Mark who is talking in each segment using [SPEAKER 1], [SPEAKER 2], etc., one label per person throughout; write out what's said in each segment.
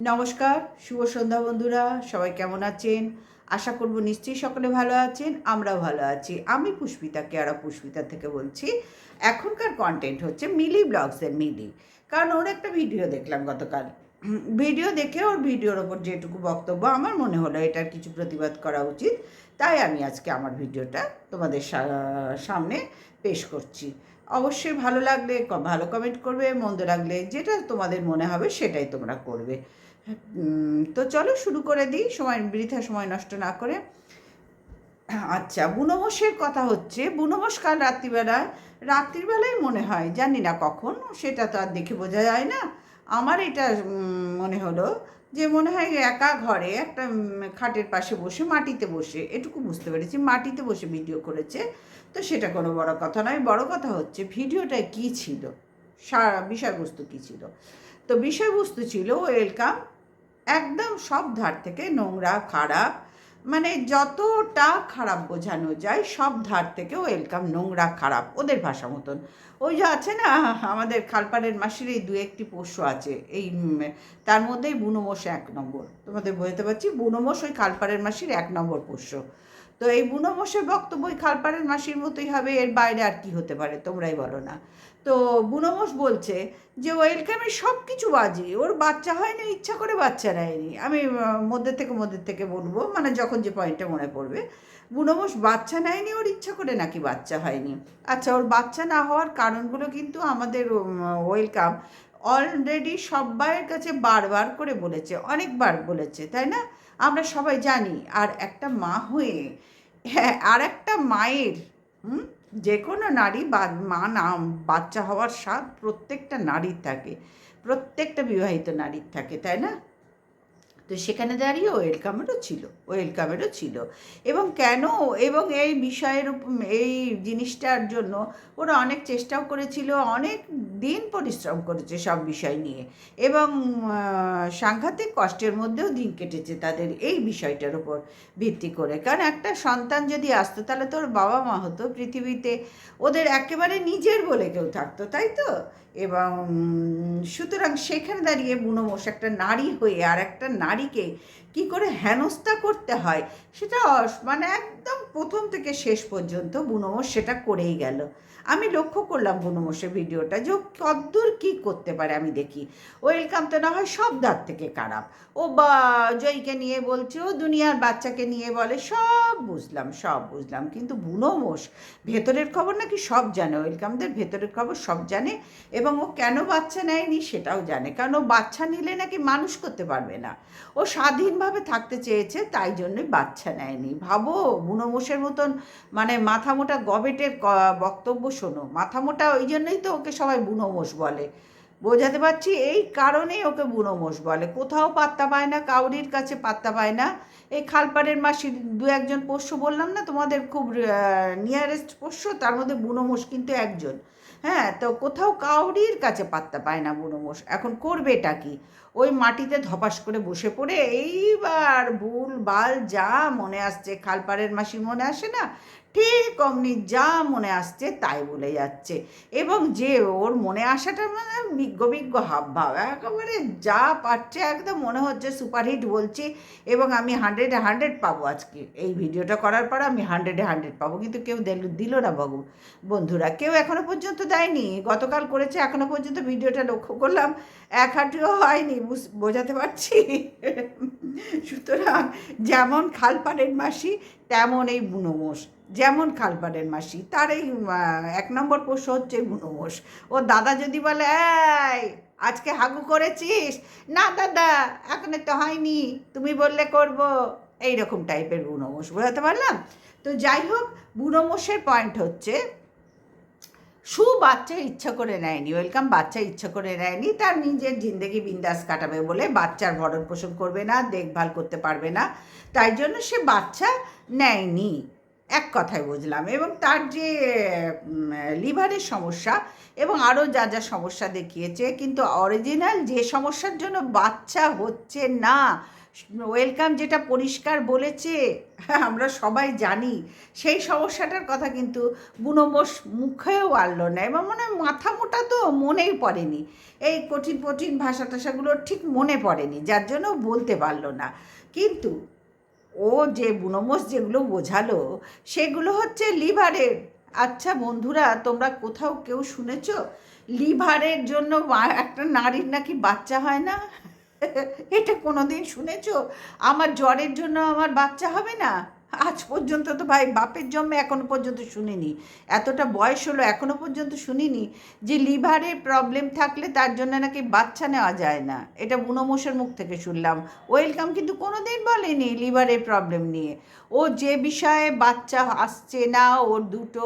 [SPEAKER 1] নমস্কার, শুভ সন্ধ্যা বন্ধুরা। সবাই কেমন আছেন? আশা করব নিশ্চয়ই সকলে ভালো আছেন। আমরাও ভালো আছি। আমি পুষ্পিতা, কেয়ারা পুষ্পিতা থেকে বলছি। এখনকার কন্টেন্ট হচ্ছে মিলি ব্লগসের মিলি। কারণ ওর একটা ভিডিও দেখলাম গতকাল। ভিডিও দেখে ওর ভিডিওর ওপর যেটুকু বক্তব্য আমার মনে হলো এটার কিছু প্রতিবাদ করা উচিত। তাই আমি আজকে আমার ভিডিওটা তোমাদের সামনে পেশ করছি। অবশ্যই ভালো লাগলে ভালো কমেন্ট করবে, মন্দ লাগলে যেটা তোমাদের মনে হবে সেটাই তোমরা করবে। তো চলো শুরু করে দিই, বৃথা সময় নষ্ট না করে। আচ্ছা, বুনোমোষের কথা হচ্ছে। বুনোমোষ কাল রাত্রিবেলায় মনে হয়, জানি না কখন, সেটা তো আর দেখে বোঝা যায় না। আমার এটা মনে হলো যে মনে হয় একা ঘরে একটা খাটের পাশে বসে, মাটিতে বসে, এটুকু বুঝতে পেরেছি, মাটিতে বসে ভিডিও করেছে। তো সেটা কোনো বড় কথা নয়। বড় কথা হচ্ছে ভিডিওটায় কী ছিল, বিষয়বস্তু কী ছিল। তো বিষয়বস্তু ছিল ওয়েলকাম, একদম সব ধার থেকে নোংরা, খারাপ, মানে যতটা খারাপ বোঝানো যায় সব ধার থেকে ওয়েলকাম নোংরা, খারাপ, ওদের ভাষা মতন। ওই যে আছে না আমাদের খালপাড়ের মাসির এই দু একটি পোষ্য আছে, এই তার মধ্যেই বুনোমোষ এক নম্বর। তোমাদের বোঝাতে পারছি, বুনোমোষ ওই খালপাড়ের মাসির এক নম্বর পোষ্য। তো এই বুনোমোষের বক্তব্য ওই খালপাড়ের মাসির মতোই হবে, এর বাইরে আর কি হতে পারে, তোমরাই বলো না। তো বুনোমোষ বলছে যে ওয়েলকামের সব কিছু বাজে, ওর বাচ্চা হয়নি, ইচ্ছা করে বাচ্চা নেয়নি। আমি মধ্যে থেকে বলবো, মানে যখন যে পয়েন্টটা মনে পড়বে। বুনোমোষ বাচ্চা নেয়নি, ওর ইচ্ছা করে নাকি বাচ্চা হয়নি। আচ্ছা, ওর বাচ্চা না হওয়ার কারণগুলো কিন্তু আমাদের ওয়েলকাম অলরেডি সবাইয়ের কাছে বারবার করে বলেছে, অনেকবার বলেছে, তাই না? আমরা সবাই জানি। আর একটা মা হয়ে, হ্যাঁ, আর একটা মায়ের, যে কোনো নারী বা মা না, বাচ্চা হওয়ার স্বাদ প্রত্যেকটা নারীর থাকে, প্রত্যেকটা বিবাহিত নারীর থাকে, তাই না? তো সেখানে দাঁড়িয়ে ওয়েলকামেরও ছিল। এবং কেন, এবং এই বিষয়ের এই জিনিসটার জন্য ওরা অনেক চেষ্টাও করেছিল, অনেক দিন পরিশ্রম করেছে সব বিষয় নিয়ে, এবং সাংঘাতিক কষ্টের মধ্যেও দিন কেটেছে তাদের এই বিষয়টার উপর ভিত্তি করে। কারণ একটা সন্তান যদি আসতো তাহলে তো ওর বাবা মা হতো পৃথিবীতে, ওদের একেবারে নিজের বলে কেউ থাকতো, তাই তো? এবং সুতরাং সেখানে দাঁড়িয়ে বুনোমোষ একটা নারী হয়ে আর একটা নারীকে কি করে হেনস্থা করতে হয় সেটা মানে একদম প্রথম থেকে শেষ পর্যন্ত বুনোমোষ সেটা করেই গেল। আমি লক্ষ্য করলাম বুনোমোষের ভিডিওটা, যে ও কদ্দূর কী করতে পারে আমি দেখি। ওয়েলকাম তো না হয় সব ধার থেকে খারাপ, ও বা জয়ীকে নিয়ে বলছে, ও দুনিয়ার বাচ্চাকে নিয়ে বলে, সব বুঝলাম, কিন্তু বুনোমোষ ভেতরের খবর নাকি সব জানে, ওয়েলকামদের ভেতরের খবর সব জানে। এবং ও কেন বাচ্চা নেয়নি সেটাও জানে, কারণ ও বাচ্চা নিলে নাকি মানুষ করতে পারবে না, ও স্বাধীনভাবে থাকতে চেয়েছে, তাই জন্যই বাচ্চা নেয়নি। ভাবো, বুনোমোষের মতন মানে মাথা মোটা গবেটের বক্তব্য শোনো। মাথা মোটা ওই জন্যই তো ওকে সবাই বুনোমোষ বলে, বোঝাতে পারছি, এই কারণেই ওকে বুনোমোষ বলে। কোথাও পাত্তা পায় না, কাউরির কাছে পাত্তা পায় না। এই খালপাড়ের মাসির দু একজন পোষ্য বললাম না তোমাদের, খুব নিয়ারেস্ট পোষ্য, তার মধ্যে বুনোমোষ কিন্তু একজন। হ্যাঁ, তো কোথাও কাউরির কাছে পাত্তা পায় না বুনোমোষ। এখন করবেটা কি? ওই মাটিতে ধপাস করে বসে পড়ে এইবার ভুল ভাল যা মনে আসছে, খালপাড়ের মাসি মনে আসে না, ঠিক অমনি যা মনে আসছে তাই বলে যাচ্ছে। এবং যে ওর মনে আসাটা মানে বিজ্ঞ হাবভাব, একেবারে যা পাচ্ছে একদম মনে হচ্ছে সুপারহিট বলছি, এবং আমি 100-100 পাবো। আজকে এই ভিডিওটা করার পর আমি 100-100 পাবো, কিন্তু কেউ দিল না বন্ধুরা, কেউ এখনো পর্যন্ত দেয়নি। গতকাল করেছে, এখনো পর্যন্ত ভিডিওটা লক্ষ্য করলাম 1 হাঁটুও হয়নি, বোঝাতে পারছি। সুতরাং যেমন খালপাড়ের মাসি তেমন এই বুনোমোষ, যেমন খালপাড়ের মাসি তার এই 1 নম্বর পোষ্য হচ্ছে বুনোমোষ। ও দাদা যদি বলে, এই আজকে হাগু করেছিস, না দাদা এখনো তো হয়নি, তুমি বললে করব, এইরকম টাইপের বুনোমোষ, বোঝাতে পারলাম? তো যাই হোক, বুনোমোষের পয়েন্ট হচ্ছে, বাচ্চা ইচ্ছা করে নেয়নি, ওয়েলকাম বাচ্চা ইচ্ছা করে নেয়নি, তার নিজের জিন্দেগি বিন্দাস কাটাবে বলে, বাচ্চার ভরণ পোষণ করবে না, দেখভাল করতে পারবে না, তাই জন্য সে বাচ্চা নেয়নি, এক কথায় বুঝলাম। এবং তার যে লিভারের সমস্যা এবং আরও যা যা সমস্যা দেখিয়েছে, কিন্তু অরিজিনাল যে সমস্যার জন্য বাচ্চা হচ্ছে না ওয়েলকাম যেটা পরিষ্কার বলেছে আমরা সবাই জানি, সেই সমস্যাটার কথা কিন্তু বুনোমোষ মুখেও আনলো না, এবং মনে হয় মাথা মোটা তো মনেই পড়েনি, এই কঠিন কঠিন ভাষা টাষাগুলো ঠিক মনে পড়েনি, যার জন্য বলতে পারলো না। কিন্তু ও যে বুনোমোষ যেগুলো বোঝালো সেগুলো হচ্ছে লিভারের। আচ্ছা বন্ধুরা, তোমরা কোথাও কেউ শুনেছ লিভারের জন্য একটা নারীর নাকি বাচ্চা হয় না? এটা কোনোদিন শুনেছো? আমার জ্বরের জন্য আমার বাচ্চা হবে না? আজ পর্যন্ত তো ভাই বাপের জন্মে এখনো পর্যন্ত শুনিনি, এতটা বয়স হলো এখনো পর্যন্ত শুনিনি যে লিভারের প্রবলেম থাকলে তার জন্য নাকি বাচ্চা নেওয়া যায় না। এটা বুনোমোষের মুখ থেকে শুনলাম। ওয়েলকাম কিন্তু কোনোদিন বলেনি লিভারের প্রবলেম নিয়ে। ও যে বিষয়ে বাচ্চা আসছে না, ওর দুটো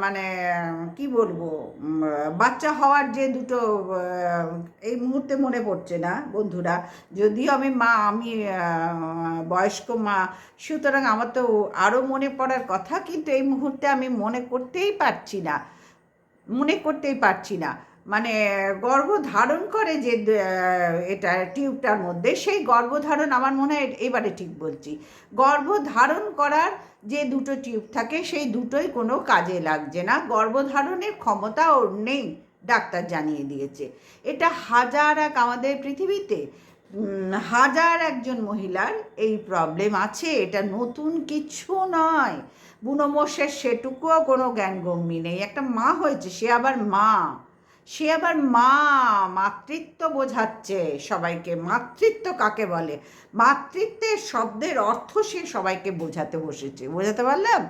[SPEAKER 1] মানে কি বলবো, বাচ্চা হওয়ার যে দুটো এই মুহূর্তে মনে পড়ছে না বন্ধুরা, যদিও আমি বয়স্ক মা, সুতরাং আমার তো আরও মনে পড়ার কথা, কিন্তু এই মুহূর্তে আমি মনে করতেই পারছি না। মানে গর্ভধারণ করে যে এটা টিউবটার মধ্যে, সেই গর্ভধারণ আমার মনে হয়, এবারে ঠিক বলছি, গর্ভধারণ করার যে দুটো টিউব থাকে সেই দুটোই কোনো কাজে লাগছে না, গর্ভধারণের ক্ষমতা ওর নেই, ডাক্তার জানিয়ে দিয়েছে। এটা আমাদের পৃথিবীতে হাজার একজন মহিলার এই প্রবলেম আছে, এটা নতুন কিছু নয়। বুনোমোষের সেটুকুও কোনো জ্ঞানগম্যি নেই, একটা মা হয়েছে, সে আবার মা মাতৃত্ব বোঝাচ্ছে সবাইকে। মাতৃত্ব কাকে বলে, মাতৃত্বের শব্দের অর্থ সে সবাইকে বোঝাতে পারলাম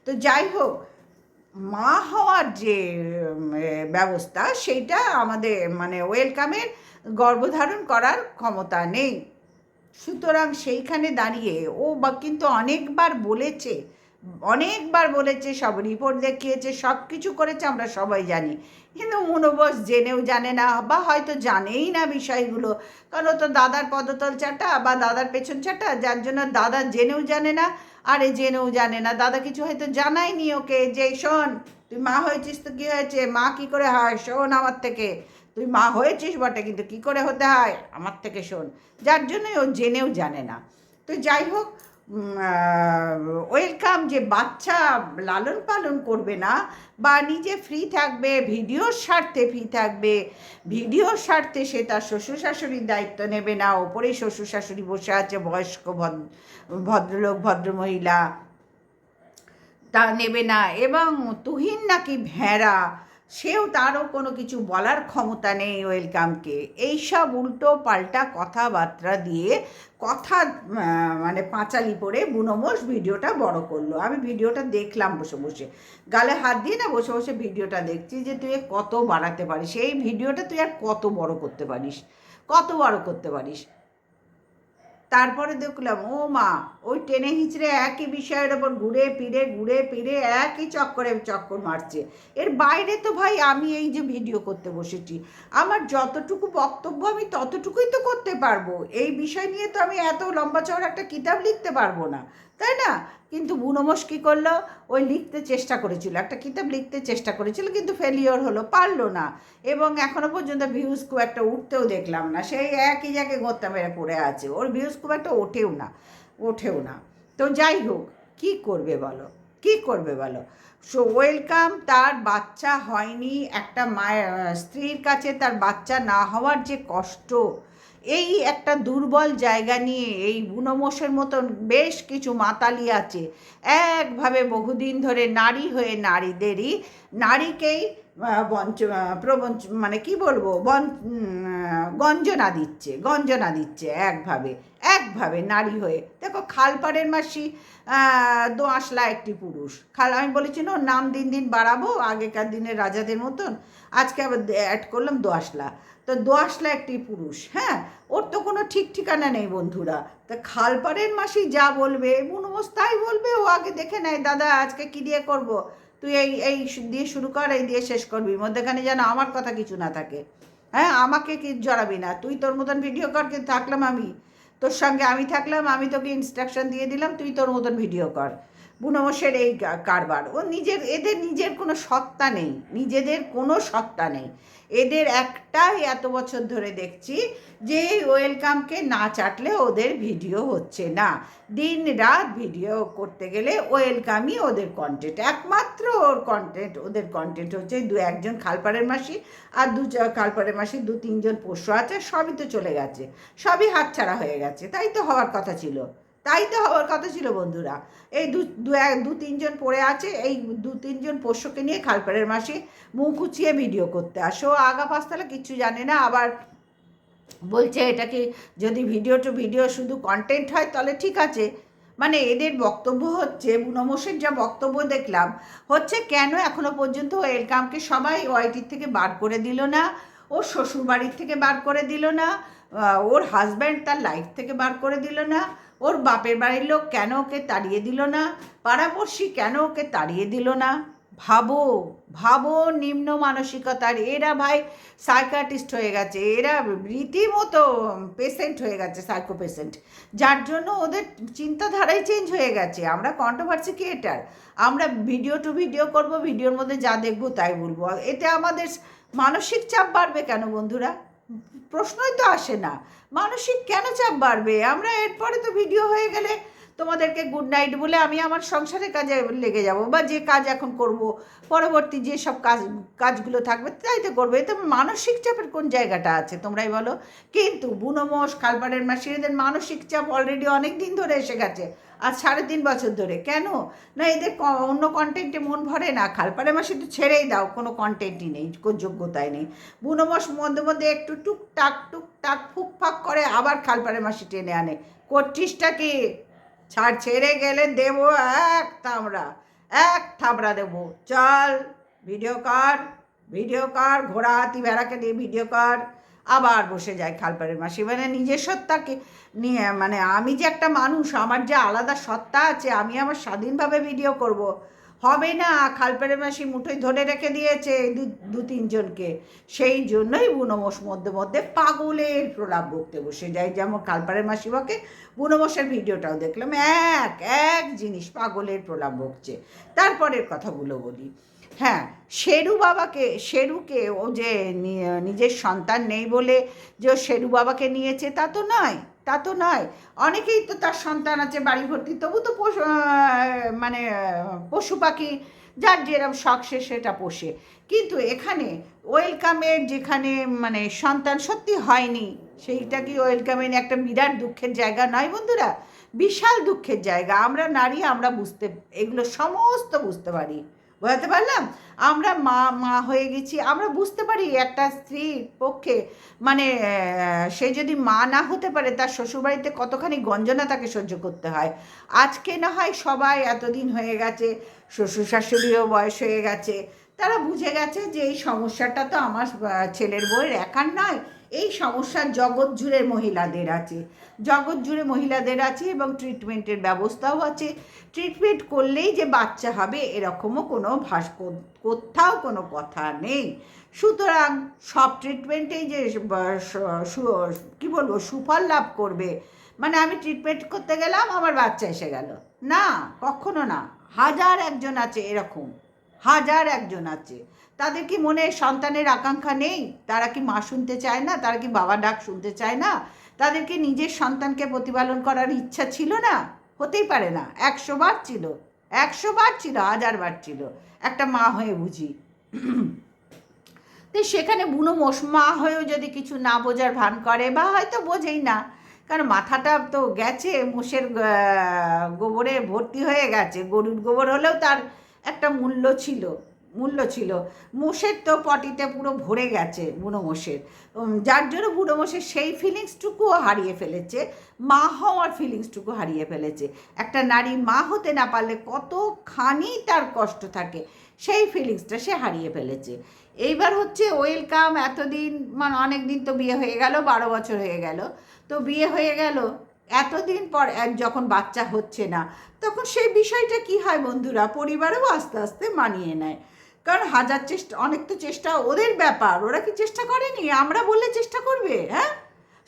[SPEAKER 1] তো। যাই হোক, মা হওয়ার যে ব্যবস্থা, সেইটা আমাদের মানে ওয়েলকামের গর্ভধারণ করার ক্ষমতা নেই। সুতরাং সেইখানে দাঁড়িয়ে ও কিন্তু অনেকবার বলেছে, সব রিপোর্ট দেখিয়েছে, সব কিছু করেছে, আমরা সবাই জানি। কিন্তু মনোবশ জেনেও জানে না, বা হয়তো জানেই না বিষয়গুলো, কারণ ও তো দাদার পদতল চাটা বা দাদার পেছন চাটা, যার জন্য দাদা জেনেও জানে না, আরে জেনেও জানে না, দাদা কিছু হয়তো জানায়নি ওকে যে শোন তুই মা হয়েছিস তো কী হয়েছে, মা কী করে হয় শোন আমার থেকে, তুই মা হয়েছিস বটে কিন্তু কী করে হতে হয় আমার থেকে শোন, যার জন্যই ও জেনেও জানে না। তো যাই হোক, ওয়েলকাম যে বাচ্চা লালন পালন করবে না বা নিজে ফ্রি থাকবে, ভিডিওর স্বার্থে সে তার শ্বশুর শাশুড়ির দায়িত্ব নেবে না, ওপরেই শ্বশুর শাশুড়ি বসে আছে, বয়স্ক ভদ্রলোক ভদ্রমহিলা, তা নেবে না। এবং তুহিন নাকি ভেড়া, তারও কোনো কিছু বলার ক্ষমতা নেই ওয়েলকামকে। এইসব উল্টো পাল্টা কথাবার্তা দিয়ে মানে পাঁচালি পড়ে বুনোমোষ ভিডিওটা বড় করলো। আমি ভিডিওটা দেখলাম বসে বসে, গালে হাত দিয়ে না বসে বসে ভিডিওটা দেখছি যে তুই কত বাড়াতে পারিস এই ভিডিওটা, তুই আর কত বড় করতে পারিস। তারপরে দেখলাম ও মা, ওই টেনে হিঁচড়ে একই বিষয়ের ওপর ঘুরে ফিরে একই চক্কর মারছে। এর বাইরে তো ভাই আমি এই যে ভিডিও করতে বসেছি, আমার যতটুকু বক্তব্য আমি ততটুকুই তো করতে পারবো, এই বিষয় নিয়ে তো আমি এত লম্বা চওড়া একটা কিতাব লিখতে পারবো না, তাই না? কিন্তু বুনোমোষ কী করলো, ওই একটা কিতাব লিখতে চেষ্টা করেছিল, কিন্তু ফেলিওর হলো, পারলো না। এবং এখনও পর্যন্ত ভিউজ খুব একটা উঠতেও দেখলাম না, সেই একই জায়গায় গোত্তা মেরে পড়ে আছে, ওর ভিউজ খুব একটা ওঠেও না। তো যাই হোক, কী করবে বলো? সো ওয়েলকাম, তার বাচ্চা হয়নি, একটা স্ত্রীর কাছে তার বাচ্চা না হওয়ার যে কষ্ট, এই একটা দুর্বল জায়গা নিয়ে এই বুনোমোষের মতন বেশ কিছু মাতালি আছে, একভাবে বহুদিন ধরে নারী হয়ে নারীকেই মানে কি বলবো, গঞ্জনা দিচ্ছে একভাবে নারী হয়ে। দেখো খালপাড়ের মাসি দোআঁশলা একটি পুরুষ, আমি বলেছি না ওর নাম দিন দিন বাড়াবো আগেকার দিনের রাজাদের মতন, আজকে আবার অ্যাড করলাম দোআঁশলা। তো দোআঁশলা একটি পুরুষ, হ্যাঁ, ওর তো কোনো ঠিক ঠিকানা নেই বন্ধুরা। তা খালপাড়ের মাসি যা বলবে বুনোমোষ তাই বলবে, ও আগে দেখে নেয় দাদা আজকে কী দিয়ে করব, তুই এই দিয়ে শুরু কর, এই দিয়ে শেষ করবি, মধ্যেখানে যেন আমার কথা কিছু না থাকে, হ্যাঁ, আমাকে কি জড়াবি না, তুই তোর মতন ভিডিও কর, কিন্তু থাকলাম আমি তোর সঙ্গে, আমি থাকলাম, আমি তোকে ইনস্ট্রাকশন দিয়ে দিলাম, তুই তোর মতন ভিডিও কর। বুনোমোষের এই কারবার, এদের নিজের কোনো সত্তা নেই, এদের একটাই এত বছর ধরে দেখছি যে ওয়েলকামকে না চাটলে ওদের ভিডিও হচ্ছে না। দিন রাত ভিডিও করতে গেলে ওয়েলকামই ওদের কন্টেন্ট, একমাত্র ওদের কন্টেন্ট হচ্ছে দু একজন খালপাড়ের মাসি আর খালপাড়ের মাসি 2-3 জন পোষ্য আছে, সবই তো চলে গেছে, সবই হাতছাড়া হয়ে গেছে। তাই তো হওয়ার কথা ছিল বন্ধুরা। এই 2-3 জন পড়ে আছে, এই 2-3 জন পোষ্যকে নিয়ে খালপাড়ের মাসি মুখ উঁচিয়ে ভিডিও করতে আসে। ও আগা পাঁচতলা কিচ্ছু জানে না, আবার বলছে এটা কি যদি ভিডিও শুধু কন্টেন্ট হয় তাহলে ঠিক আছে। মানে এদের বক্তব্য হচ্ছে, বুনমোষের যা বক্তব্য দেখলাম হচ্ছে, কেন এখনো পর্যন্ত ওয়েলকামকে সবাই ওআইটির থেকে বার করে দিল না, ওর শ্বশুরবাড়ির থেকে বার করে দিল না, ওর হাজব্যান্ড তার লাইফ থেকে বার করে দিল না, ওর বাপের বাড়ির লোক কেন ওকে তাড়িয়ে দিল না, পাড়াপড়শি কেন ওকে তাড়িয়ে দিল না। ভাবো ভাবো নিম্ন মানসিকতার এরা ভাই সাইকিয়াট্রিস্ট হয়ে গেছে, এরা রীতিমতো পেশেন্ট হয়ে গেছে, সাইকো পেশেন্ট, যার জন্য ওদের চিন্তাধারাই চেঞ্জ হয়ে গেছে। আমরা কন্ট্রোভার্সি ক্রিয়েটার, আমরা ভিডিও করব, ভিডিওর মধ্যে যা দেখবো তাই বলবো, এতে আমাদের মানসিক চাপ বাড়বে কেন বন্ধুরা? প্রশ্নই তো আসে না, মানসিক কেন চাপ বাড়বে? আমরা এরপরে তো ভিডিও হয়ে গেলে তোমাদেরকে গুড নাইট বলে আমি আমার সংসারের কাজে লেগে যাব, বা যে কাজ এখন করব, পরবর্তী যে সব কাজগুলো থাকবে তাই তো করবো। এতে মানসিক চাপের কোন জায়গাটা আছে তোমরাই বলো? কিন্তু বুনোমোষ, খালপাড়ের মাসি, এদের মানসিক চাপ অলরেডি অনেক দিন ধরে এসে গেছে, আজ 3.5 বছর ধরে। কেন না? এদের অন্য কন্টেন্টে মন ভরে না। খালপাড়ের মাসি তো ছেড়েই দাও, কোনো কন্টেন্টই নেই, কোনো যোগ্যতাই নেই। বুনোমোষ মধ্যে মধ্যে একটু টুকটাক ফুকফাক করে, আবার খালপাড়ের মাসি টেনে আনে। করছিসটা কি? ছেড়ে গেলে দেবো এক থাবড়া দেবো। চল ভিডিও কর, ঘোড়া হাতি ভেড়াকে দিয়ে ভিডিও কর। আবার বসে যায় খালপাড়ের মাসি, মানে নিজের সত্তাকে নিয়ে, মানে আমি যে একটা মানুষ, আমার যে আলাদা সত্তা আছে, আমি আমার স্বাধীনভাবে ভিডিও করব, হবে না। খালপাড়ের মাসি মুঠোয় ধরে রেখে দিয়েছে 2-3 জনকে, সেই জন্যই বুনোমোষ মধ্যে মধ্যে পাগলের প্রলাপ বকতে বসে যায়। যেমন খালপাড়ের মাসি বকে, বুনোমোষের ভিডিওটাও দেখলাম এক জিনিস, পাগলের প্রলাপ বকছে। তারপরের কথাগুলো বলি। হ্যাঁ, শেরুকে ও যে নিজের সন্তান নেই বলে যে ও শেরু বাবাকে নিয়েছে তা তো নয়। অনেকেই তো তার সন্তান আছে বাড়ি ভর্তি, তবু তো মানে পশু পাখি যার যেরকম শখ সে সেটা পোষে। কিন্তু এখানে ওয়েলকামের যেখানে মানে সন্তান সত্যি হয়নি, সেইটা কি ওয়েলকামের একটা বিরাট দুঃখের জায়গা নয় বন্ধুরা? বিশাল দুঃখের জায়গা। আমরা নারী, আমরা এগুলো সমস্ত বুঝতে পারি। বোঝাতে পারলাম? আমরা মা হয়ে গেছি, আমরা বুঝতে পারি একটা স্ত্রীর পক্ষে, মানে সে যদি মা না হতে পারে, তার শ্বশুরবাড়িতে কতখানি গঞ্জনা তাকে সহ্য করতে হয়। আজকে না হয় সবাই এতদিন হয়ে গেছে, শ্বশুর শাশুড়িও বয়স হয়ে গেছে, তারা বুঝে গেছে যে এই সমস্যাটা তো আমার ছেলের বউয়ের একার নয়, এই সমস্যা জগৎ জুড়ে মহিলাদের আছে এবং ট্রিটমেন্টের ব্যবস্থাও আছে। ট্রিটমেন্ট করলেই যে বাচ্চা হবে এরকমও কোথাও কোনো কথা নেই। সুতরাং সব ট্রিটমেন্টেই যে কী বলবো, সুফল লাভ করবে, মানে আমি ট্রিটমেন্ট করতে গেলাম আমার বাচ্চা এসে গেল, না, কখনো না। হাজার একজন আছে। তাদের কি মনে সন্তানের আকাঙ্ক্ষা নেই? তারা কি মা শুনতে চায় না? তারা কি বাবা ডাক শুনতে চায় না? তাদের কি নিজের সন্তানকে প্রতিপালন করার ইচ্ছা ছিল না? হতেই পারে না। 100 বার ছিল, 1000 বার ছিল, একটা মা হয়ে বুঝি। তো সেখানে বুনোমোষ মা হয়েও যদি কিছু না বোঝার ভান করে, বা হয়তো বোঝেই না, কারণ মাথাটা তো গেছে মোষের গোবরে ভর্তি হয়ে গেছে। গরুর গোবর হলেও তার একটা মূল্য ছিল। মোষের তো পটিতে পুরো ভরে গেছে বুনোমোষের, যার জন্য বুনোমোষের সেই ফিলিংসটুকুও হারিয়ে ফেলেছে, মা হওয়ার ফিলিংসটুকু হারিয়ে ফেলেছে। একটা নারী মা হতে না পারলে কতখানি তার কষ্ট থাকে, সেই ফিলিংসটা সে হারিয়ে ফেলেছে। এইবার হচ্ছে ওয়েলকাম, এতদিন মানে অনেক দিন তো বিয়ে হয়ে গেল, 12 বছর হয়ে গেল, তো বিয়ে হয়ে গেল, এতদিন পর যখন বাচ্চা হচ্ছে না, তখন সেই বিষয়টা কি হয় বন্ধুরা, পরিবারেও আস্তে আস্তে মানিয়ে নেয়। কারণ অনেক তো চেষ্টা ওদের ব্যাপার, ওরা কি চেষ্টা করেনি? আমরা বললে চেষ্টা করবে? হ্যাঁ,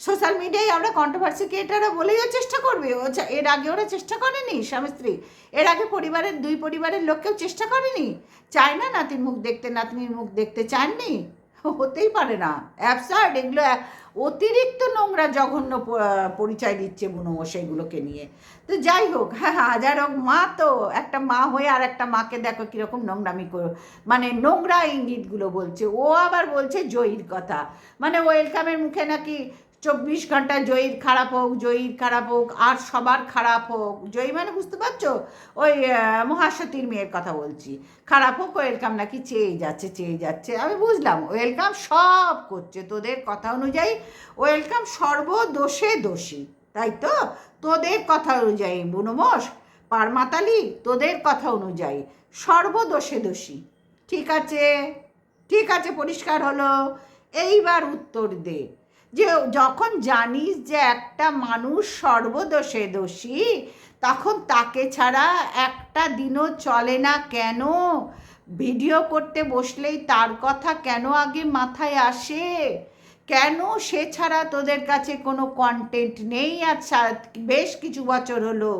[SPEAKER 1] সোশ্যাল মিডিয়ায় আমরা কন্ট্রোভার্সি ক্রিয়েটাররা বলেও চেষ্টা করবে। এর আগে ওরা চেষ্টা করেনি? স্বামী স্ত্রী এর আগে দুই পরিবারের লোককেও চেষ্টা করেনি? চায় না নাতির মুখ দেখতে, নাতনির মুখ দেখতে চাননি? হতেই পারে না, অ্যাবসার্ড এগুলো। অতিরিক্ত নোংরা জঘন্য পরিচয় দিচ্ছে বুনোমশাইগুলোকে নিয়ে। তো যাই হোক, হ্যাঁ হাজার হোক, মা তো একটা মা হয়ে আর একটা মাকে দেখো কীরকম নোংরামি মানে নোংরা ইঙ্গিতগুলো বলছে। ও আবার বলছে জয়ীর কথা, মানে ওয়েলকামের মুখে নাকি 24 ঘন্টা জয়ীর খারাপ হোক, জয়ীর খারাপ হোক, আর সবার খারাপ হোক। জয়ী মানে বুঝতে পারছো, ওই মহাসতীর মেয়ের কথা বলছি। খারাপ হোক, ওয়েলকাম নাকি চেয়ে যাচ্ছে চেয়ে যাচ্ছে। আমি বুঝলাম ওয়েলকাম সব করছে তোদের কথা অনুযায়ী, ওয়েলকাম সর্বদোষে দোষী, তাই তো? তোদের কথা অনুযায়ী বুনোমোষ পারমাতালি, তোদের কথা অনুযায়ী সর্বদোষে দোষী। ঠিক আছে, ঠিক আছে, পরিষ্কার হলো। এইবার উত্তর দে, যে যখন জানিস যে একটা মানুষ সর্বদোষে দোষী, তখন তাকে ছাড়া একটা দিনও চলে না কেন? ভিডিও করতে বসলেই তার কথা কেন আগে মাথায় আসে? কেন সে ছাড়া তোদের কাছে কোনো কন্টেন্ট নেই? আর বেশ কিছু বছর হলো,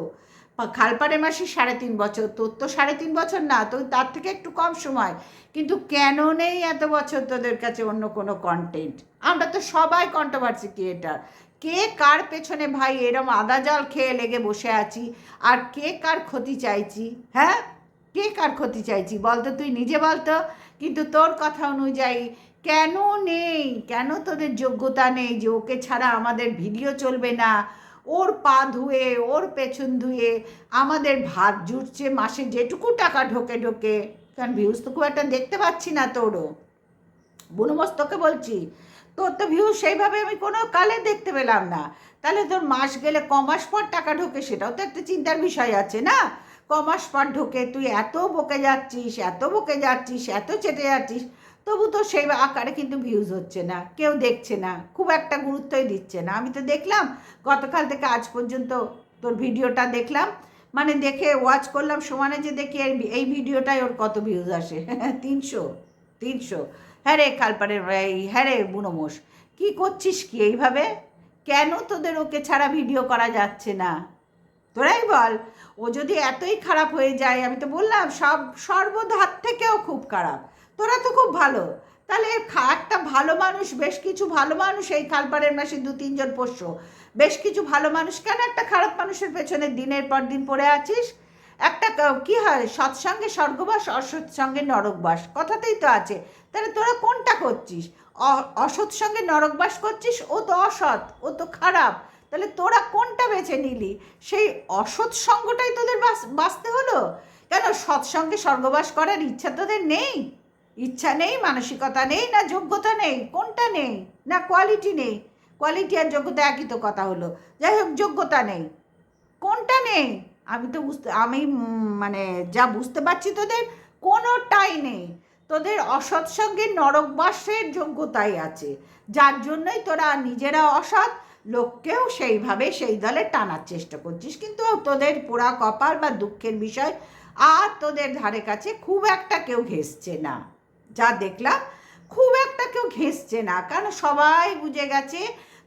[SPEAKER 1] খালপাড়ে মাসি 3.5 বছর, তোর তো 3.5 বছর না, তো তার থেকে একটু কম সময়, কিন্তু কেন নেই এত বছর তোদের কাছে অন্য কোনো কন্টেন্ট? আমরা তো সবাই কন্ট্রোভার্সি ক্রিয়েটার। কে কার পেছনে ভাই এরম আদা জল খেয়ে লেগে বসে আছি, আর কে কার ক্ষতি চাইছি? হ্যাঁ, কে কার ক্ষতি চাইছি বলতো, তুই নিজে বলতো। কিন্তু তোর কথা অনুযায়ী কেন নেই, কেন তোদের যোগ্যতা নেই যে ওকে ছাড়া আমাদের ভিডিও চলবে না? ওর পা ধুয়ে, ওর পেছন ধুয়ে আমাদের ভাত জুটছে, মাসে যেটুকু টাকা ঢোকে ঢোকে। কারণ ভিউজ তো খুব একটা দেখতে পাচ্ছি না তোরও, বুনোমস্তকে বলছি, তোর তো ভিউজ সেইভাবে আমি কোনো কালে দেখতে পেলাম না। তাহলে তোর মাস গেলে কমাস পর টাকা ঢোকে, সেটাও তো একটা চিন্তার বিষয় আছে না? কমাস পর ঢোকে, তুই এত বকে যাচ্ছিস, এত বকে যাচ্ছিস, এত চেটে যাচ্ছিস, তবু তো সেই আকারে কিন্তু ভিউজ হচ্ছে না, কেউ দেখছে না, খুব একটা গুরুত্বই দিচ্ছে না। আমি তো দেখলাম গতকাল থেকে আজ পর্যন্ত তোর ভিডিওটা দেখলাম, মানে দেখে ওয়াচ করলাম সমানে, যে দেখি এই ভিডিওটাই ওর কত ভিউজ আসে। 300। হ্যাঁ রে খালপাড়ের, হ্যাঁ রে বুনোমোষ, কী করছিস কি এইভাবে? কেন তোদের ওকে ছাড়া ভিডিও করা যাচ্ছে না? তোরাই বল। ও যদি এতই খারাপ হয়ে যায়, আমি তো বললাম সর্বধার থেকেও খুব খারাপ, তোরা তো খুব ভালো, তাহলে একটা ভালো মানুষ, বেশ কিছু ভালো মানুষ এই খালপাড়ের মাসে 2-3 জন পোষ্য, বেশ কিছু ভালো মানুষ, কেন একটা খারাপ মানুষের পেছনে দিনের পর দিন পড়ে আছিস? একটা কি হয়, সৎসঙ্গে স্বর্গবাস, অসৎসঙ্গে নরকবাস, কথাতেই তো আছে। তাহলে তোরা কোনটা করছিস? অসৎ সঙ্গে নরকবাস করছিস, ও তো অসৎ, ও তো খারাপ। তাহলে তোরা কোনটা বেছে নিলি? সেই অসৎ সঙ্গটাই তোদের বাঁচতে হলো কেন? সৎসঙ্গে স্বর্গবাস করার ইচ্ছা তোদের নেই? ইচ্ছা নেই, মানসিকতা নেই, না যোগ্যতা নেই? কোনটা নেই? না কোয়ালিটি নেই? কোয়ালিটি আর যোগ্যতা একই তো কথা হলো। যাই হোক, যোগ্যতা নেই, কোনটা নেই? আমি তো আমি মানে যা বুঝতে পারছি, তোদের কোনোটাই নেই। তোদের অসৎসঙ্গে নরকবাসের যোগ্যতাই আছে, যার জন্যই তোরা নিজেরা অসৎ, লোককেও সেইভাবে সেই দলে টানার চেষ্টা করছিস। কিন্তু তোদের পোড়া কপাল বা দুঃখের বিষয়, আর তোদের ধারে কাছে খুব একটা কেউ ঘেঁষছে না, যা দেখলাম খুব একটা কেউ ঘেঁষছে না, কারণ সবাই বুঝে গেছে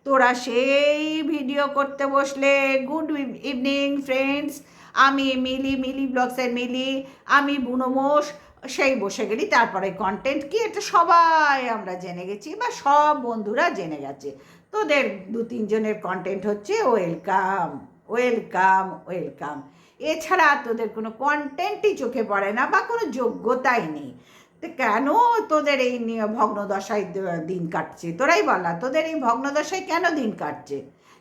[SPEAKER 1] তোরা সেই ভিডিও করতে বসলে, গুড ইভিনিং ফ্রেন্ডস, আমি মিলি ব্লগসের মিলি, আমি বুনোমোষ, সেই বসে গেলি। তারপরে কন্টেন্ট কি, এটা সবাই আমরা জেনে গেছি, বা সব বন্ধুরা জেনে গেছে। তোদের 2-3 জনের কন্টেন্ট হচ্ছে ওয়েলকাম, ওয়েলকাম, ওয়েলকাম, এছাড়া তোদের কোনো কন্টেন্টই চোখে পড়ে না, বা কোনো যোগ্যতাই নেই। তো কেন তোদের এই ভগ্নদশায় দিন কাটছে? তোরাই বলা, তোদের এই ভগ্নদশায় কেন দিন কাটছে?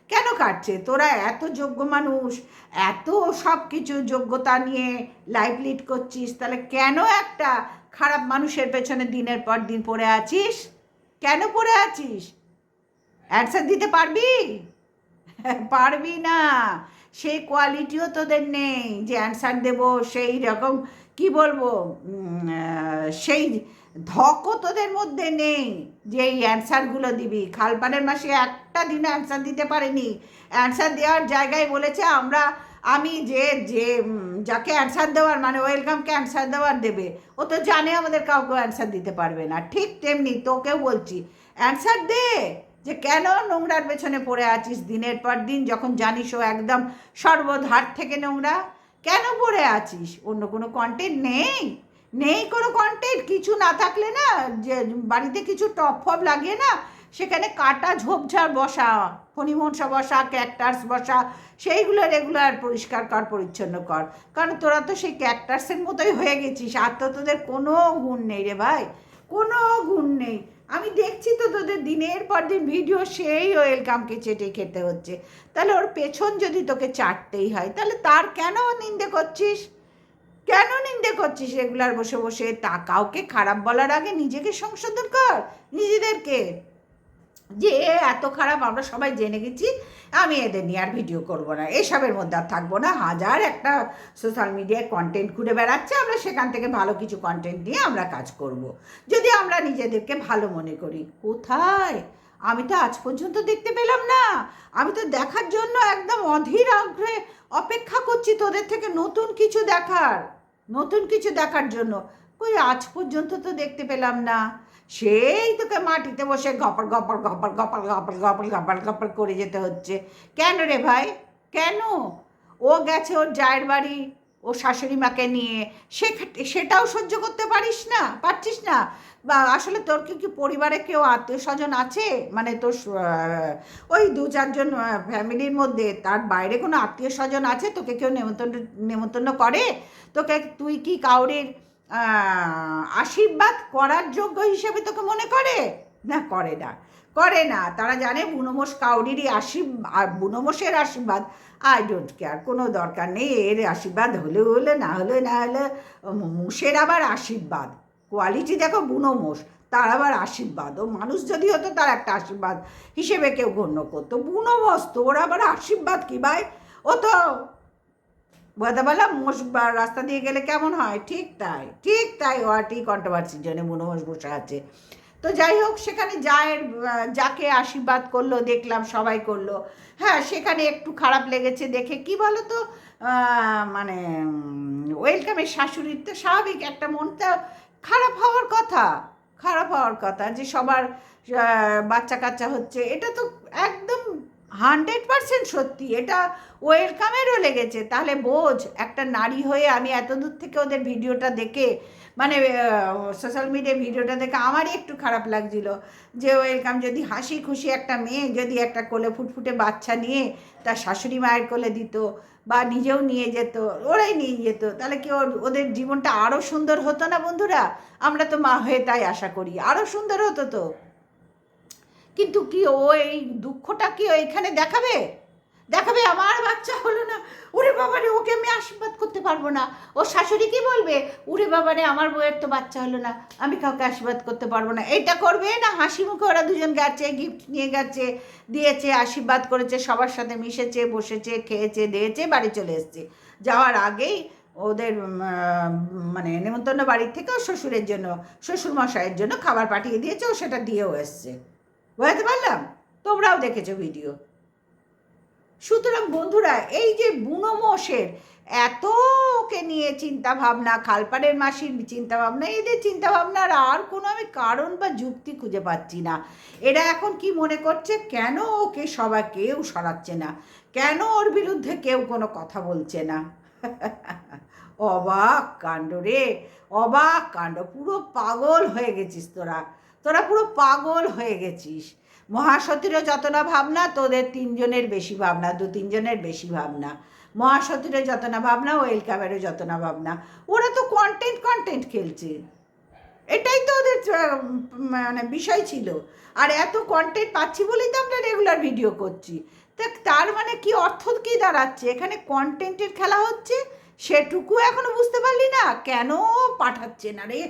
[SPEAKER 1] কেন কাটছে? তোরা এত যোগ্য মানুষ, এত সব কিছু যোগ্যতা নিয়ে লাইফ লিড করছিস, তাহলে কেন একটা খারাপ মানুষের পেছনে দিনের পর দিন পড়ে আছিস? কেন পড়ে আছিস? অ্যান্সার দিতে পারবি? পারবি না। সেই কোয়ালিটিও তোদের নেই যে অ্যান্সার দেবো, সেই রকম কি বলবো, সেই ধকও তোদের মধ্যে নেই যে এই অ্যান্সারগুলো দিবি। খালপাড়ের মাসে একটা দিনও অ্যান্সার দিতে পারেনি। অ্যান্সার দেওয়ার জায়গায় বলেছে আমি যে যে যাকে অ্যান্সার দেওয়ার, মানে ওয়েলকামকে অ্যান্সার দেওয়ার দেবে, ও তো জানে আমাদের কাউকে অ্যান্সার দিতে পারবে না। ঠিক তেমনি তোকেও বলছি, অ্যান্সার দে যে কেন নোংরার পেছনে পড়ে আছিস দিনের পর দিন, যখন জানিস ও একদম সর্বধার থেকে নোংরা। কেন পড়ে আছিস? অন্য কোনো কন্টেন্ট নেই? নেই কোনো কন্টেন্ট, কিছু না থাকলে না, যে বাড়িতে কিছু টপ ফপ লাগিয়ে না সেখানে কাটা ঝোপঝাড় বসা, ফণিমনসা বসা, ক্যাকটাস বসা, সেইগুলো রেগুলার পরিষ্কার কর, পরিচ্ছন্ন কর। কারণ তোরা তো সেই ক্যাকটাসের মতোই হয়ে গেছিস, আর তো তোদের কোনো গুণ নেই রে ভাই, কোনো গুণ নেই। আমি দেখছি তো তোদের দিনের পর দিন ভিডিও, সেই ওয়েলকামকে চেটে খেতে হচ্ছে। তাহলে ওর পেছন যদি তোকে চাটতেই হয়, তাহলে তার কেন নিন্দে করছিস? কেন নিন্দে করছিস রেগুলার বসে বসে? তা কাউকে খারাপ বলার আগে নিজেকে সংশোধন কর, নিজেদেরকে। যে এত খারাপ আমরা সবাই জেনে গেছি, আমি এদের নিয়ে আর ভিডিও করব না, এসবের মধ্যে আর থাকবো না। হাজার একটা সোশ্যাল মিডিয়ায় কন্টেন্ট ঘুরে বেড়াচ্ছে, আমরা সেখান থেকে ভালো কিছু কন্টেন্ট নিয়ে আমরা কাজ করব, যদি আমরা নিজেদেরকে ভালো মনে করি। কোথায়? আমি তো আজ পর্যন্ত দেখতে পেলাম না। আমি তো দেখার জন্য একদম অধীর আগ্রহে অপেক্ষা করছি তোদের থেকে নতুন কিছু দেখার, নতুন কিছু দেখার জন্য। কই আজ পর্যন্ত তো দেখতে পেলাম না। সেই তোকে মাটিতে বসে গপর গপর গপর গপর গপর গপর গপর গপর করে যেতে হচ্ছে। কেন রে ভাই, কেন? ও গেছে ওর জায়ের বাড়ি ও শাশুড়ি মাকে নিয়ে, সেটাও সহ্য করতে পারিস না, পারছিস না? বা আসলে তোর কি পরিবারে কেউ আত্মীয় স্বজন আছে? মানে তোর ওই 2-4 জন ফ্যামিলির মধ্যে, তার বাইরে কোনো আত্মীয় স্বজন আছে? তোকে কেউ নেমন্তন্ন করে? তোকে, তুই কি কাউরির আশীর্বাদ করার যোগ্য হিসেবে তোকে মনে করে? না, করে না, করে না। তারা জানে বুনোমোষ কাউরিরই বুনোমোষের আশীর্বাদ আই ডোন্ট কেয়ার, কোনো দরকার নেই। এর আশীর্বাদ হলে হলে, না হলে না হলে। মোষের আবার আশীর্বাদ, কোয়ালিটি দেখো বুনোমোষ, তার আবার আশীর্বাদ। ও মানুষ যদি হতো তার একটা আশীর্বাদ হিসেবে কেউ গণ্য করতো। বুনোমোষ তো, ওর আবার আশীর্বাদ কী ভাই? ও তো বদাবেলা মোষ রাস্তা দিয়ে গেলে কেমন হয়, ঠিক তাই, ঠিক তাই। ওয়াটি কন্ট্রোভার্সির জন্য বুনোমোষ বসে আছে। তো যাই হোক, সেখানে যাকে আশীর্বাদ করলো দেখলাম, সবাই করলো। হ্যাঁ, সেখানে একটু খারাপ লেগেছে দেখে, কি বলো তো, মানে ওয়েলকামের শাশুড়ির তো স্বাভাবিক একটা মনটা খারাপ হওয়ার কথা, খারাপ হওয়ার কথা, যে সবার বাচ্চা কাচ্চা হচ্ছে, এটা তো একদম 100% সত্যি। এটা ওয়েলকামেরও লেগেছে। তাহলে বোঝ, একটা নারী হয়ে আমি এত দূর থেকে ওদের ভিডিওটা দেখে, মানে সোশ্যাল মিডিয়ায় ভিডিওটা দেখে আমারই একটু খারাপ লাগছিল, যে ওয়েলকাম যদি হাসি খুশি একটা মেয়ে যদি একটা কোলে ফুটফুটে বাচ্চা নিয়ে তার শাশুড়ি মায়ের কোলে দিত, বা নিজেও নিয়ে যেত, ওরাই নিয়ে যেত, তাহলে কি ওদের জীবনটা আরও সুন্দর হতো না বন্ধুরা? আমরা তো মা হয়ে তাই আশা করি আরও সুন্দর হতো তো। কিন্তু কি ও এই দুঃখটা কি এখানে দেখাবে? দেখাবে আমার বাচ্চা হলো না, ওরে বাবারে ওকে আমি আশীর্বাদ করতে পারবো না। ও শাশুড়ি কি বলবে? ওরে বাবারে আমার বউয়ের তো বাচ্চা হলো না, আমি কাউকে আশীর্বাদ করতে পারবো না। এটা করবে না? হাসি মুখে ওরা দুজন গেছে, গিফট নিয়ে গেছে, দিয়েছে, আশীর্বাদ করেছে, সবার সাথে মিশেছে, বসেছে, খেয়েছে, দিয়েছে, বাড়ি চলে এসছে। যাওয়ার আগেই ওদের মানে নেমন্তন্ন বাড়ির থেকে ও শ্বশুরের জন্য, শ্বশুরমশাইয়ের জন্য খাবার পাঠিয়ে দিয়েছে, ও সেটা দিয়েও এসছে। বুঝতে পারলাম, তোমরাও দেখেছো ভিডিও। সুতরাং বন্ধুরা, এই যে বুনোমোষের এত ওকে নিয়ে চিন্তা ভাবনা, খালপাড়ের মাসির চিন্তা ভাবনা, এদের চিন্তা ভাবনার আর কোনো আমি কারণ বা যুক্তি খুঁজে পাচ্ছি না। এরা এখন কি মনে করছে, কেন ওকে সবাই কেউ সরাচ্ছে না, কেন ওর বিরুদ্ধে কেউ কোনো কথা বলছে না? অবাক কাণ্ড রে, অবাক কাণ্ড। পুরো পাগল হয়ে গেছিস তোরা, তোরা পুরো পাগল হয়ে গেছিস। মহাসতীরও যত না ভাবনা, তোদের 3জনের বেশি ভাবনা, 2-3 জনের বেশি ভাবনা। মহাসতীরও যত না ভাবনা, ওয়েলকামেরও যত না ভাবনা। ওরা তো কন্টেন্ট খেলছে, এটাই তো ওদের মানে বিষয় ছিল। আর এত কন্টেন্ট পাচ্ছি বলেই তো আমরা রেগুলার ভিডিও করছি। তার মানে কি অর্থ কি দাঁড়াচ্ছে? এখানে কন্টেন্টের খেলা হচ্ছে, সেটুকু এখনো বুঝতে পারলি না? কেন পাঠাচ্ছে না রে,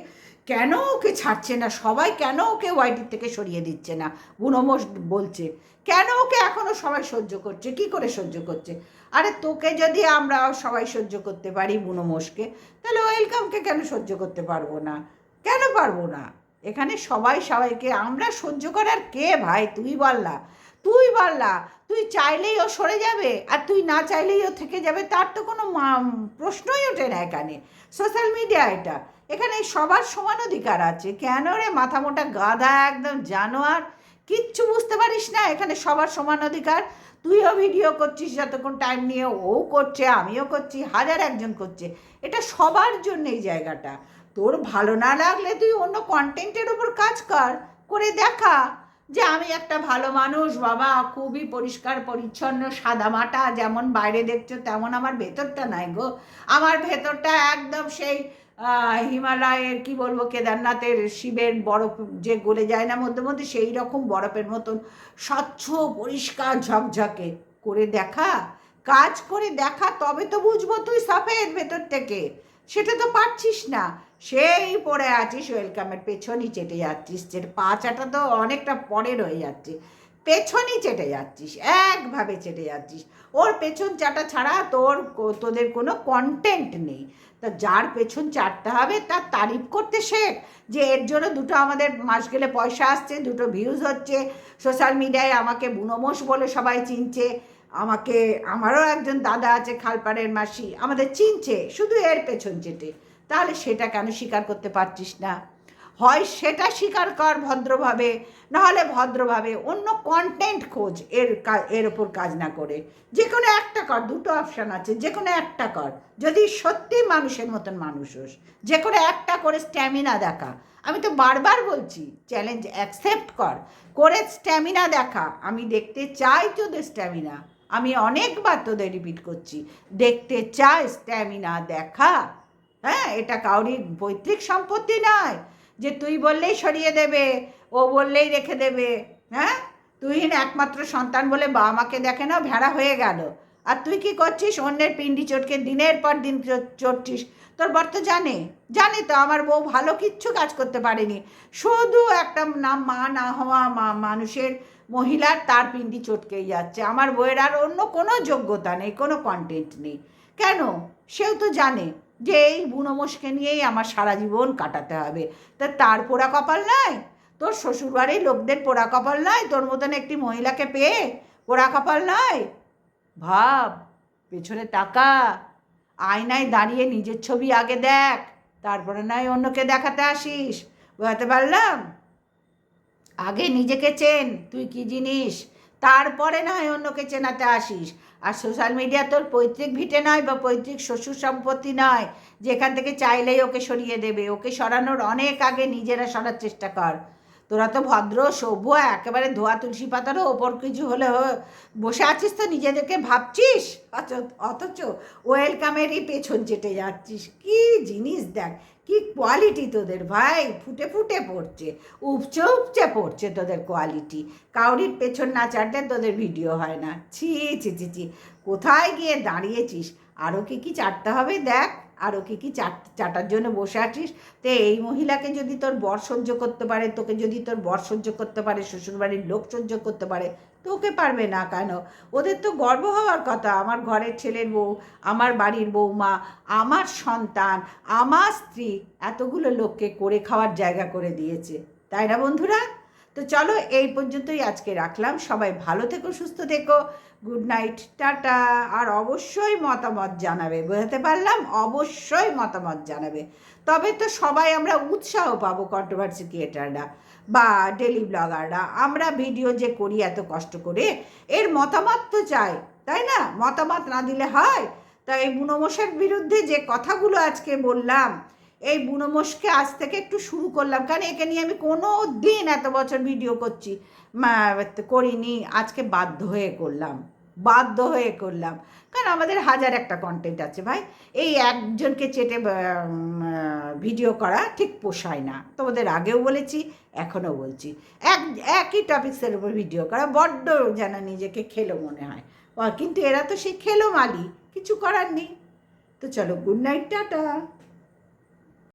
[SPEAKER 1] কেন ওকে ছাড়ছে না সবাই, কেন ওকে ওয়াইটির থেকে সরিয়ে দিচ্ছে না? বুনোমোষ বলছে, কেন ওকে এখনও সবাই সহ্য করছে? কি করে সহ্য করছে? আরে তোকে যদি আমরা সবাই সহ্য করতে পারি বুনোমোষকে, তাহলে ওয়েলকামকে কেন সহ্য করতে পারবো না? কেন পারবো না? এখানে সবাই সবাইকে আমরা সহ্য করার কে ভাই? তুই বললা, তুই বললা। তুই চাইলেই ও সরে যাবে, আর তুই না চাইলেই ও থেকে যাবে, তার তো কোনো প্রশ্নই ওঠে না। এখানে সোশ্যাল মিডিয়া, এখানে সবার সমান অধিকার আছে। কেন রে মাথা মোটা গাধা, একদম জানোয়ার, কিচ্ছু বুঝতে পারিস না? এখানে সবার সমান অধিকার। তুইও ভিডিও করছিস যতক্ষণ টাইম নিয়ে, ও করছে, আমিও করছি, 1000 একজন করছে। এটা সবার জন্য এই জায়গাটা। তোর ভালো না লাগলে তুই অন্য কন্টেন্টের ওপর কাজ করে দেখা যে আমি একটা ভালো মানুষ বাবা, খুবই পরিষ্কার পরিচ্ছন্ন সাদামাটা, যেমন বাইরে দেখছো তেমন আমার ভেতরটা নাই গো। আমার ভেতরটা একদম সেই হিমালয়ের কি বলবো, কেদারনাথের শিবের বরফ যে গলে যায় না মধ্যে মধ্যে, সেই রকম বরফের মতন স্বচ্ছ পরিষ্কার ঝকঝকে করে দেখা, কাজ করে দেখা, তবে তো বুঝবো তুই সাফেদ ভেতর থেকে। সেটা তো পারছিস না, সেই পড়ে আছিস ওয়েলকামের পেছনই চেটে যাচ্ছিস, যেটা পা চাটা তো অনেকটা পরে রয়ে যাচ্ছে, পেছনই চেটে যাচ্ছিস, একভাবে চেটে যাচ্ছিস। ওর পেছন চাটা ছাড়া তোদের কোনো কন্টেন্ট নেই। তা যার পেছন চাটতে হবে তার তারিফ করতে শেখ, যে এর জন্য দুটো আমাদের মাস গেলে পয়সা আসছে, দুটো ভিউজ হচ্ছে, সোশ্যাল মিডিয়ায় আমাকে বুনোমোষ বলে সবাই চিনছে, আমারও একজন দাদা আছে খালপাড়ের মাসি, আমাদের চিনছে শুধু এর পেছন চেটে। তাহলে সেটা কেন স্বীকার করতে পারছিস না? হয় সেটা স্বীকার কর ভদ্রভাবে, নাহলে ভদ্রভাবে অন্য কন্টেন্ট খোঁজ, এর ওপর কাজ না করে। যে কোনো একটা কর, দুটো অপশান আছে, যে কোনো একটা কর, যদি সত্যি মানুষের মতন মানুষ হোস। যে কোনো একটা করে স্ট্যামিনা দেখা। আমি তো বারবার বলছি, চ্যালেঞ্জ অ্যাকসেপ্ট করে স্ট্যামিনা দেখা। আমি দেখতে চাই তোদের স্ট্যামিনা, আমি অনেকবার তোদের রিপিট করছি, দেখতে চাই স্ট্যামিনা দেখা। হ্যাঁ, এটা কাউরির পৈতৃক সম্পত্তি নয় যে তুই বললেই সরিয়ে দেবে, ও বললেই রেখে দেবে। হ্যাঁ, তুই একমাত্র সন্তান বলে বাবা মাকে দেখে না, ভেড়া হয়ে গেল। আর তুই কি করছিস? অন্যের পিন্ডি চটকে দিনের পর দিন চটছিস। তোর বর তো জানে তো আমার বউ ভালো কিচ্ছু কাজ করতে পারেনি, শুধু একটা মা না হওয়া মানুষের মহিলার তার পিন্ডি চটকেই যাচ্ছে। আমার বউয়ের আর অন্য কোনো যোগ্যতা নেই, কোনো কন্টেন্ট নেই। কেন? সেও তো জানে যে এই বুনোমোষকে নিয়েই আমার সারা জীবন কাটাতে হবে। তার পোড়া কপাল নয়? তোর শ্বশুরবাড়ির লোকদের পোড়া কপাল নয় তোর মতন একটি মহিলাকে পেয়ে? পোড়া কপাল নয়? ভাব, পেছনে তাকা, আয়নায় দাঁড়িয়ে নিজের ছবি আগে দেখ, তারপরে নয় অন্যকে দেখাতে আসিস। বুঝতে পারলাম? আগে নিজেকে চেন তুই কি জিনিস, তারপরে নয় অন্যকে চেনাতে আসিস। আর সোশ্যাল মিডিয়া তোর পৈতৃক ভিটে নয় বা পৈতৃক শ্বশুর সম্পত্তি নয় যেখান থেকে চাইলেই ওকে সরিয়ে দেবে। ওকে সরানোর অনেক আগে নিজেরা সরার চেষ্টা কর। তোরা তো ভদ্র সভ্য, একেবারে ধোয়া তুলসী পাতারও ওপর কিছু হলে বসে আছিস তো নিজেদেরকে ভাবছিস, অথচ ওয়েলকামেরই পেছন চেটে যাচ্ছিস। কি জিনিস দেখ, কি কোয়ালিটি তোদের ভাই, ফুটে ফুটে পড়ছে, উপচে উপচে পড়ছে তোদের কোয়ালিটি। কাউরির পেছন না চাটলে তোদের ভিডিও হয় না। ছি ছি ছি ছি, কোথায় গিয়ে দাঁড়িয়েছিস? আরও কি চাটতে হবে দেখ, আরও কি চাটার জন্য বসে আছিস। তো এই মহিলাকে যদি তোর বর সহ্য করতে পারে, তোকে যদি তোর বর সহ্য করতে পারে, শ্বশুরবাড়ির লোক সহ্য করতে পারে, তোকে পারবে না কেন? ওদের তো গর্ব হওয়ার কথা, আমার ঘরের ছেলের বউ, আমার বাড়ির বৌমা, আমার সন্তান, আমার স্ত্রী এতগুলো লোককে করে খাওয়ার জায়গা করে দিয়েছে, তাই না বন্ধুরা? তো চলো এই পর্যন্তই আজকে রাখলাম। সবাই ভালো থেকো, সুস্থ থেকো, গুড নাইট, টাটা। আর অবশ্যই মতামত জানাবে, বুঝতে পারলাম? অবশ্যই মতামত জানাবে, তবে তো সবাই আমরা উৎসাহ পাবো। কন্ট্রোভার্সি ক্রিয়েটাররা বা ডেলি ব্লগাররা, আমরা ভিডিও যে করি এত কষ্ট করে, এর মতামত তো চাই, তাই না? মতামত না দিলে হয়? তাই এই বুনোমোষের বিরুদ্ধে যে কথাগুলো আজকে বললাম, এই বুনোমোষকে আজ থেকে একটু শুরু করলাম, কারণ একে নিয়ে আমি কোনো দিন এত বছর ভিডিও করিনি। আজকে বাধ্য হয়ে করলাম, কারণ আমাদের হাজার একটা কন্টেন্ট আছে ভাই। এই একজনকে চেটে ভিডিও করা ঠিক পোষায় না, তোমাদের আগেও বলেছি, এখনও বলছি। একই টপিক্সের উপর ভিডিও করা বড্ড যেন নিজেকে খেলো মনে হয়, কিন্তু এরা তো সেই খেলো মালি, কিছু করার নেই। তো চলো, গুড নাইট, টাটা।